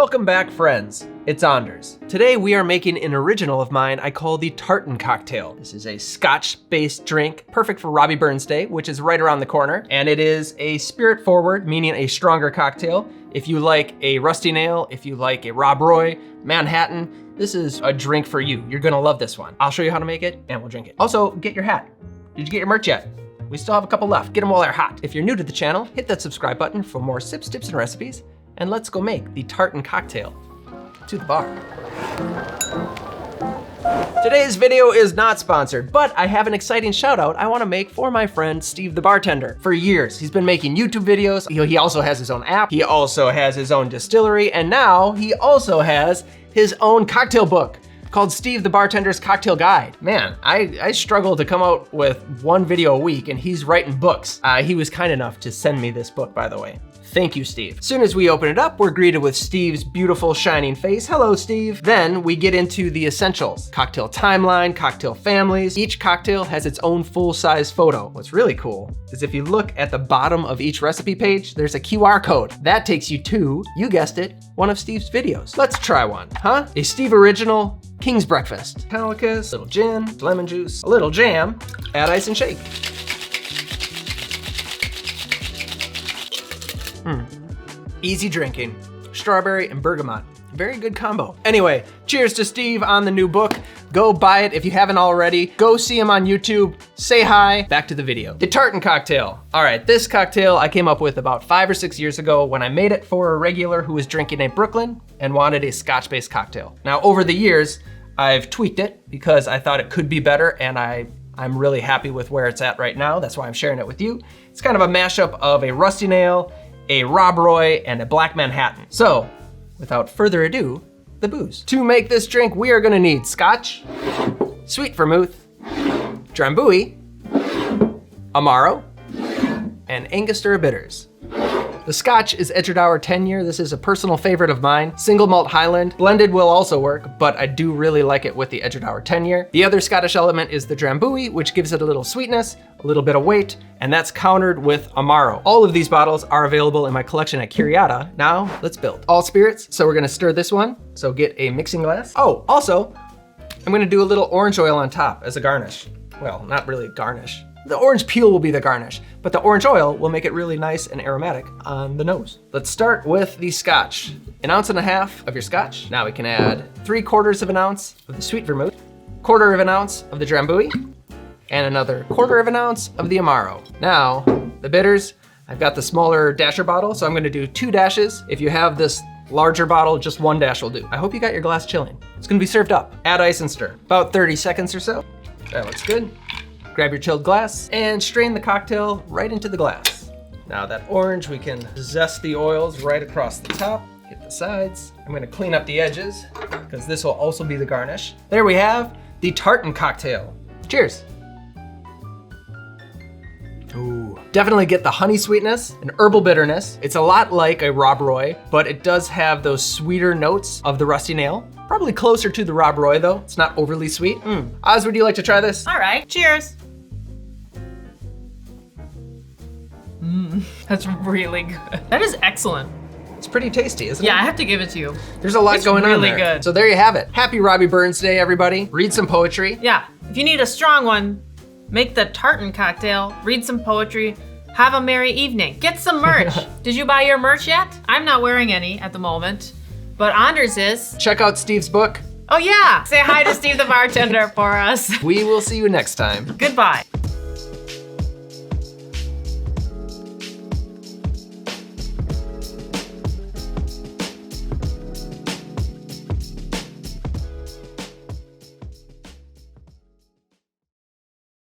Welcome back, friends. It's Anders. Today we are making an original of mine I call the Tartan Cocktail. This is a Scotch-based drink, perfect for Robbie Burns Day, which is right around the corner. And it is a spirit-forward, meaning a stronger cocktail. If you like a rusty nail, if you like a Rob Roy, Manhattan, this is a drink for you. You're gonna love this one. I'll show you how to make it and we'll drink it. Also, get your hat. Did you get your merch yet? We still have a couple left. Get them while they're hot. If you're new to the channel, hit that subscribe button for more sips, tips, and recipes. And let's go make the Tartan Cocktail. To the bar. Today's video is not sponsored, but I have an exciting shout out I wanna make for my friend Steve the bartender. For years, he's been making YouTube videos. He also has his own app. He also has his own distillery. And now he also has his own cocktail book called Steve the Bartender's Cocktail Guide. Man, I struggle to come out with one video a week and he's writing books. He was kind enough to send me this book, by the way. Thank you, Steve. As soon as we open it up, we're greeted with Steve's beautiful shining face. Hello, Steve. Then we get into the essentials. Cocktail timeline, cocktail families. Each cocktail has its own full-size photo. What's really cool is if you look at the bottom of each recipe page, there's a QR code. That takes you to, you guessed it, one of Steve's videos. Let's try one, huh? A Steve original King's Breakfast. Calicus, little gin, lemon juice, a little jam, add ice and shake. Easy drinking, strawberry and bergamot. Very good combo. Anyway, cheers to Steve on the new book. Go buy it if you haven't already. Go see him on YouTube, say hi. Back to the video. The Tartan Cocktail. All right, this cocktail I came up with about 5 or 6 years ago when I made it for a regular who was drinking a Brooklyn and wanted a Scotch-based cocktail. Now, over the years, I've tweaked it because I thought it could be better and I'm really happy with where it's at right now. That's why I'm sharing it with you. It's kind of a mashup of a rusty nail, a Rob Roy, and a Black Manhattan. So, without further ado, the booze. To make this drink, we are gonna need Scotch, sweet Vermouth, Drambuie, Amaro, and Angostura Bitters. The Scotch is Edradour 10-year. This is a personal favorite of mine. Single malt Highland. Blended will also work, but I do really like it with the Edradour 10-year. The other Scottish element is the Drambuie, which gives it a little sweetness, a little bit of weight, and that's countered with Amaro. All of these bottles are available in my collection at Curiata. Now, let's build. All spirits, so we're gonna stir this one. So get a mixing glass. Oh, also, I'm gonna do a little orange oil on top as a garnish. Well, not really garnish. The orange peel will be the garnish, but the orange oil will make it really nice and aromatic on the nose. Let's start with the Scotch. 1.5 ounces of your Scotch. Now we can add 3/4 ounce of the sweet Vermouth, 1/4 ounce of the Drambuie, and another 1/4 ounce of the Amaro. Now, the bitters, I've got the smaller dasher bottle, so I'm gonna do 2 dashes. If you have this larger bottle, just 1 dash will do. I hope you got your glass chilling. It's gonna be served up. Add ice and stir. About 30 seconds or so. That looks good. Grab your chilled glass and strain the cocktail right into the glass. Now that orange, we can zest the oils right across the top, hit the sides. I'm gonna clean up the edges because this will also be the garnish. There we have the Tartan Cocktail. Cheers. Ooh, definitely get the honey sweetness and herbal bitterness. It's a lot like a Rob Roy, but it does have those sweeter notes of the rusty nail. Probably closer to the Rob Roy though. It's not overly sweet. Oz, would you like to try this? All right, cheers. That's really good. That is excellent. It's pretty tasty, isn't it? Yeah, I have to give it to you. There's a lot going on there. It's really good. So there you have it. Happy Robbie Burns Day, everybody. Read some poetry. Yeah, if you need a strong one, make the Tartan Cocktail, read some poetry, have a merry evening. Get some merch. Did you buy your merch yet? I'm not wearing any at the moment, but Anders is. Check out Steve's book. Oh yeah, say hi to Steve the bartender for us. We will see you next time. Goodbye.